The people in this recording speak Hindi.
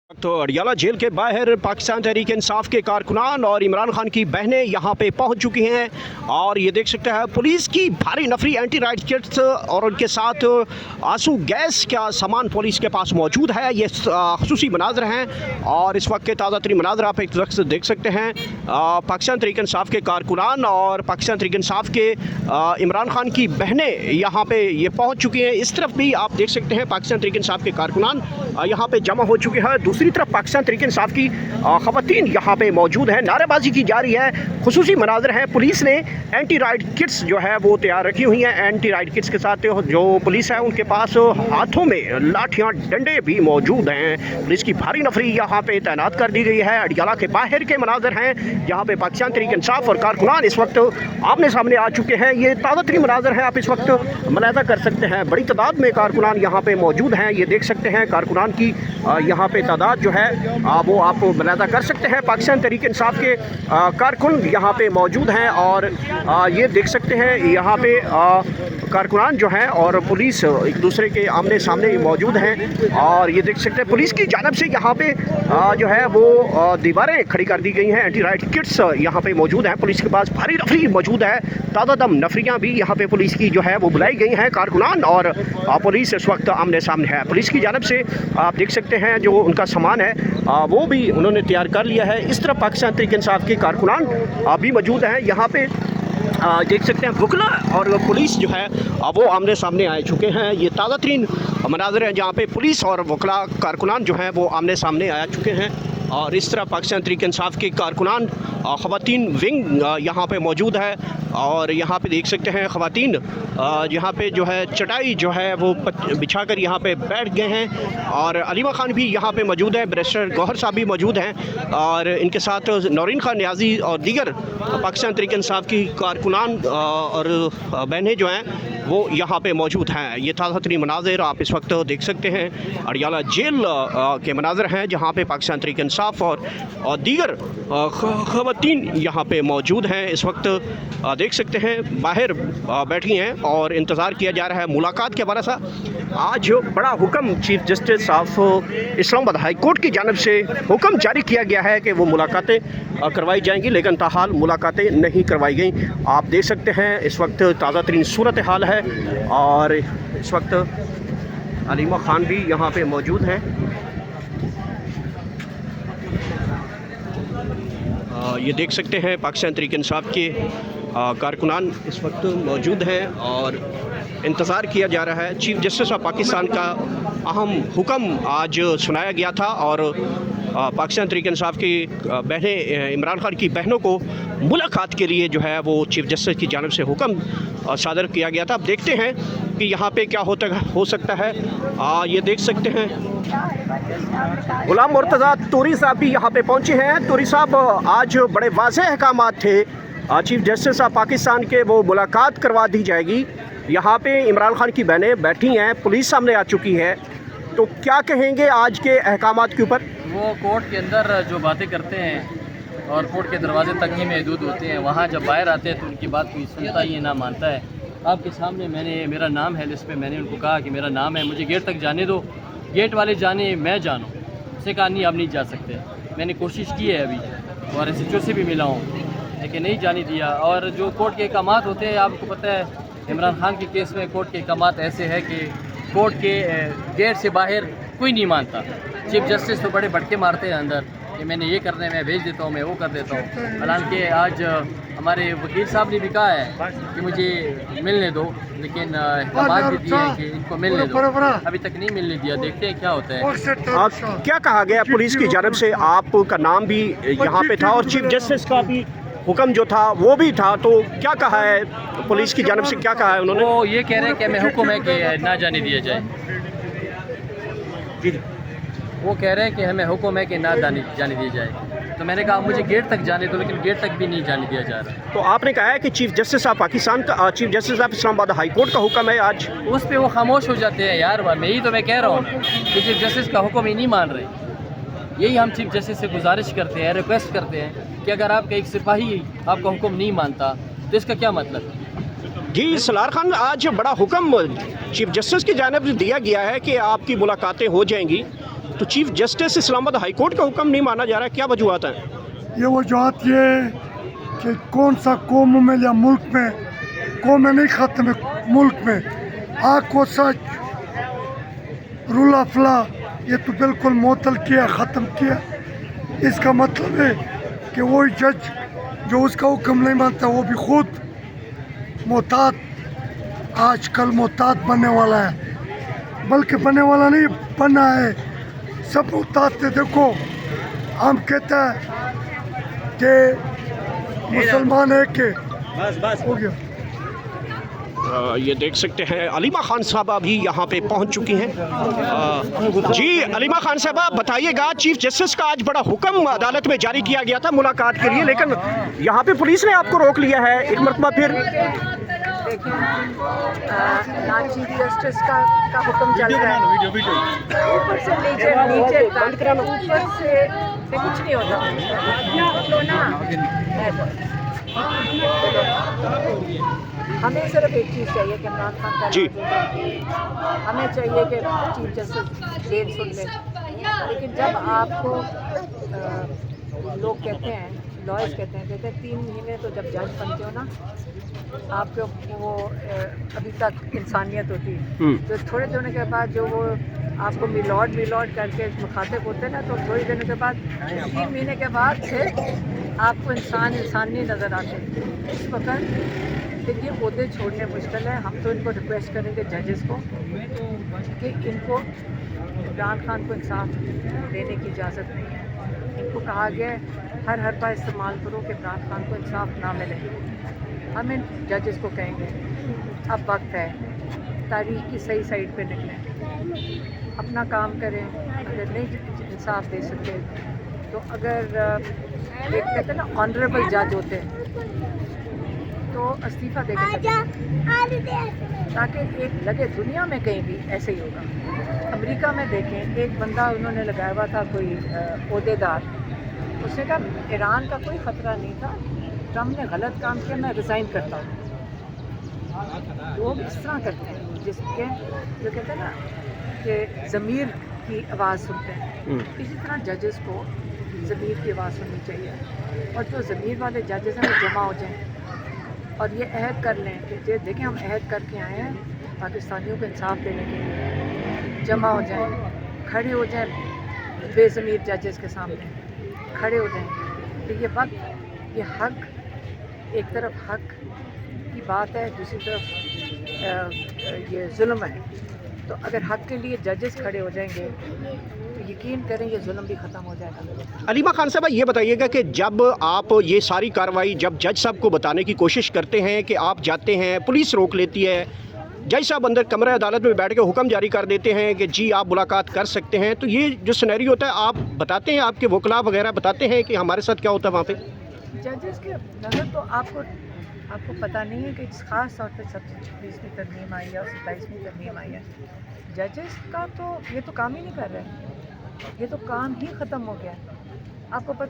तो अडियाला जेल के बाहर पाकिस्तान तहरीक इंसाफ के कारकुनान और इमरान खान की बहनें यहां पे पहुंच चुकी हैं और ये देख सकते हैं पुलिस की भारी नफरी एंटी राइट किट्स और उनके साथ आंसू गैस का सामान पुलिस के पास मौजूद है। ये खुसूसी मनाजर हैं और इस वक्त के ताज़ा तरीन मनाजर आप एक तरफ से देख सकते हैं। पाकिस्तान तहरीक इंसाफ के कारकुनान और पाकिस्तान तहरीक इंसाफ के इमरान खान की बहनें यहाँ पे ये पहुँच चुकी हैं। इस तरफ भी आप देख सकते हैं पाकिस्तान तहरीक इंसाफ के कारकुनान यहाँ पे जमा हो चुके हैं। दूसरी तरफ पाकिस्तान तहरीक इंसाफ की ख़वातीन यहाँ पे मौजूद है, नारेबाजी की जा रही है। खुसूसी मनाजर हैं। पुलिस ने एंटी राइट किट्स जो है वो तैयार रखी हुई हैं। एंटी राइट किट्स के साथ जो पुलिस है उनके पास हाथों में लाठियाँ डंडे भी मौजूद हैं। पुलिस की भारी नफरी यहाँ पे तैनात कर दी गई है। अडियाला के बाहर के मनाजर हैं जहाँ पे पाकिस्तान तहरीक इंसाफ और कारकुनान इस वक्त आमने सामने आ चुके हैं। ये ताज़ा तरीन मनाजर हैं, आप इस वक्त मुलाहिज़ा कर सकते हैं। बड़ी तादाद में कारकुनान यहाँ पे मौजूद हैं। ये देख सकते हैं कारकुनान की यहाँ पे तादाद जो है वो आप मुलाहिज़ा कर सकते हैं। पाकिस्तान तहरीक इंसाफ के कारकुन यहाँ पे मौजूद हैं और ये देख सकते हैं यहाँ पे कारकुनान जो हैं और पुलिस एक दूसरे के आमने सामने मौजूद हैं। और ये देख सकते हैं पुलिस की जानिब से यहाँ पे जो है वो दीवारें खड़ी कर दी गई हैं। एंटी राइट किट्स यहाँ पे मौजूद हैं। पुलिस के पास भारी नफरी मौजूद है। ताज़ा दम नफरियाँ भी यहाँ पे पुलिस की जो है वो बुलाई गई हैं। कारकुनान और पुलिस इस वक्त आमने सामने है। पुलिस की जानिब से आप देख सकते हैं जो उनका सामान है वो भी उन्होंने तैयार कर लिया है। इस तरफ पाकिस्तान तहरीक इंसाफ के कारकुनान भी मौजूद हैं। यहाँ पे देख सकते हैं वकला और पुलिस जो है वो आमने सामने आ चुके हैं। ये ताज़ा तरीन मनाजर हैं जहाँ पे पुलिस और वकला कारकुनान जो हैं वो आमने सामने आ चुके हैं। और इस तरह पाकिस्तान तहरीक इंसाफ के कारकुनान ख़वातीन विंग यहाँ पे मौजूद है और यहाँ पे देख सकते हैं ख़वातीन यहाँ पे जो है चटाई जो है वो बिछाकर यहाँ पे बैठ गए हैं। और अलीमा खान भी यहाँ पे मौजूद है, बैरिस्टर गौहर साहब भी मौजूद हैं और इनके साथ नौरीन खान न्याजी और दीगर पाकिस्तान तहरीक इंसाफ की कारकुनान और बहनें जो हैं वो यहाँ पे मौजूद हैं। ये ताज़ा तरीन मनाज़िर आप इस वक्त देख सकते हैं। अडियाला जेल के मनाज़िर हैं जहाँ पे पाकिस्तान तहरीक इंसाफ और दीगर ख़वातीन यहाँ पे मौजूद हैं। इस वक्त देख सकते हैं बाहर बैठी हैं और इंतज़ार किया जा रहा है मुलाकात के हवाले से। आज बड़ा हुक्म chief justice of Islamabad high court की जानिब से हुक्म जारी किया गया है कि वो मुलाकातें करवाई जाएंगी, लेकिन ताहाल मुलाकातें नहीं करवाई गई। आप देख सकते हैं इस वक्त ताज़ा तरीन सूरत हाल है और इस वक्त अलीमा खान भी यहाँ पे मौजूद हैं। ये देख सकते हैं पाकिस्तान तहरीक इंसाफ के कारकुनान इस वक्त मौजूद हैं और इंतज़ार किया जा रहा है। चीफ जस्टिस ऑफ पाकिस्तान का अहम हुक्म आज सुनाया गया था और पाकिस्तान तहरीक इंसाफ की बहनें इमरान खान की बहनों को मुलाकात के लिए जो है वो चीफ जस्टिस की जानिब से हुक्म सादर किया गया था। अब देखते हैं कि यहाँ पे क्या हो सकता है। ये देख सकते हैं गुलाम मुर्तज़ा तूरी साहब भी यहाँ पे पहुँचे हैं। तूरी साहब, आज बड़े वाज़ेह अहकामात थे चीफ जस्टिस ऑफ पाकिस्तान के, वो मुलाकात करवा दी जाएगी। यहाँ पे इमरान खान की बहनें बैठी हैं, पुलिस सामने आ चुकी है, तो क्या कहेंगे आज के अहकामात के ऊपर? वो कोर्ट के अंदर जो बातें करते हैं और कोर्ट के दरवाजे तक ही महदूद होते हैं, वहाँ जब बाहर आते हैं तो उनकी बात कोई सुनता ही ना मानता है। आपके सामने मेरा नाम है लिस्ट में, मैंने उनको कहा कि मेरा नाम है, मुझे गेट तक जाने दो। गेट वाले जाने, मैं जानूँ, उसने कहा नहीं आप नहीं जा सकते। मैंने कोशिश की है अभी और SHO से भी मिला हूँ लेकिन नहीं जाने दिया। और जो कोर्ट के अहकामात होते हैं, आपको पता है इमरान खान के केस में कोर्ट के अहकामात ऐसे है कि कोर्ट के गेट से बाहर कोई नहीं मानता। चीफ जस्टिस तो बड़े भटके मारते हैं अंदर कि मैंने ये करना है, मैं भेज देता हूँ, मैं वो कर देता हूँ। हालांकि आज हमारे वकील साहब ने भी कहा है कि मुझे मिलने दो, लेकिन अहकामात भी दिए हैं कि इनको मिलने दो, अभी तक नहीं मिलने दिया। देखते हैं क्या होता है। क्या कहा गया पुलिस की जानिब से? आपका नाम भी यहाँ पे था और चीफ जस्टिस का भी हुक्म जो था वो भी था, तो क्या कहा है पुलिस की जानिब से? क्या कहा है उन्होंने? वो ये कह रहे हैं कि हमें हुक्म है कि ना जाने दिया जाए। जी, वो कह रहे हैं कि हमें हुक्म है कि ना जाने दिया जाए। तो मैंने कहा मुझे गेट तक जाने दो, लेकिन गेट तक भी नहीं जाने दिया जा रहा। तो आपने कहा है कि चीफ जस्टिस ऑफ पाकिस्तान का, chief justice of Islamabad high court का हुक्म है आज, उस पर वो खामोश हो जाते हैं। यार यही तो मैं कह रहा हूँ कि चीफ जस्टिस का हुक्म ही नहीं मान रहे। यही हम चीफ जस्टिस से गुजारिश करते हैं, रिक्वेस्ट करते हैं कि अगर आपका एक सिपाही आपका हुक्म नहीं मानता तो इसका क्या मतलब? जी सलार खान, आज बड़ा हुक्म चीफ जस्टिस की जानिब से दिया गया है कि आपकी मुलाकातें हो जाएंगी, तो chief justice Islamabad high court का हुक्म नहीं माना जा रहा है, क्या वजूहत है? ये वजूहत ये है कि कौन सा कौम में या मुल्क में, कौम नहीं ख़त्म है मुल्क में, आग को सच रूल ऑफ लॉ ये तो बिल्कुल मुअत्तल किया, ख़त्म किया। इसका मतलब है कि वही जज जो उसका हुक्म नहीं मानता वो भी खुद मोहतात, आजकल मोहतात बनने वाला है, बल्कि बनने वाला नहीं बना है। सब मोहतात थे। देखो हम कहता है कि मुसलमान है कि बस हो गया। ये देख सकते हैं अलीमा खान साहबा भी यहाँ पे पहुँच चुकी हैं। जी अलीमा खान साहबा बताइएगा, चीफ जस्टिस का आज बड़ा हुक्म अदालत में जारी किया गया था मुलाकात के लिए, लेकिन यहाँ पे पुलिस ने आपको रोक लिया है एक मरतबा फिर। देखिए ना चीफ जस्टिस का हुक्म चल रहा है, ऊपर से नीचे ऊपर से कुछ नहीं होता तो ना। हमें सिर्फ एक चीज़ चाहिए कि इमरान खान का जी हमें चाहिए कि चीफ जस्टिस देर सुन ले। लेकिन जब आपको लोग कहते हैं, लॉयर्स कहते हैं 3 महीने तो जब जज बनते हो ना आपके वो अभी तक इंसानियत होती है, तो थोड़े दिनों के बाद जो वो आपको मिलॉर्ड करके मुखातिब होते हैं ना, तो थोड़ी दिनों के बाद 3 महीने के बाद फिर आपको इंसानी नज़र आते हैं। इस वक्त फिर ये पौधे छोड़ने मुश्किल है। हम तो इनको रिक्वेस्ट करेंगे जजेस को कि इनको इमरान खान को इंसाफ देने की इजाज़त नहीं है। इनको कहा गया हर हरबा इस्तेमाल करो कि इमरान खान को इंसाफ ना मिले। हम इन जजेस को कहेंगे अब वक्त है, तारीख की सही साइड पे निकलें, अपना काम करें। अगर नहीं इंसाफ दे सकते तो अगर एक कहते हैं ना ऑनरेबल जज होते हैं तो इस्तीफ़ा दे के ताकि एक लगे दुनिया में कहीं भी ऐसे ही होगा। अमेरिका में देखें, एक बंदा उन्होंने लगाया हुआ था कोई ओहदेदार, उसने कहा ईरान का कोई ख़तरा नहीं था, ट्रम्प ने गलत काम किया, मैं रिज़ाइन करता हूँ। लोग इस तरह करते हैं जिसके जो कहते हैं ना कि ज़मीर की आवाज़ सुनते हैं। इसी तरह जजेस को ज़मीर की आवाज़ सुननी चाहिए, और जो ज़मीर वाले जजेस हैं वो जमा हो जाएं और ये अहद कर लें कि देखें हम अहद करके आए हैं पाकिस्तानियों को इंसाफ देने के लिए। जमा हो जाएं, खड़े हो जाएं बेज़मीर जजेस के सामने, खड़े हो जाएं। तो ये वक्त, ये हक, एक तरफ हक की बात है, दूसरी तरफ ये जुल्म है। तो अगर हक के लिए जजेस खड़े हो जाएंगे तो यकीन करें ये जुल्म भी ख़त्म हो जाएगा। अलीमा खान साहब ये बताइएगा कि जब आप ये सारी कार्रवाई जब जज साहब को बताने की कोशिश करते हैं कि आप जाते हैं, पुलिस रोक लेती है, जज साहब अंदर कमरे अदालत में बैठ के हुक्म जारी कर देते हैं कि जी आप मुलाकात कर सकते हैं, तो ये जो सिनेरी होता है आप बताते हैं, आपके वकला वगैरह बताते हैं कि हमारे साथ क्या होता है वहाँ पे? जजेस के नज़र तो आपको पता नहीं है कि ख़ास तौर पर 26वीं तरमीम आई है और 27वीं तरमीम आई है। जजेस का तो ये तो काम ही नहीं कर रहे, ये तो काम ही ख़त्म हो गया। आपको पता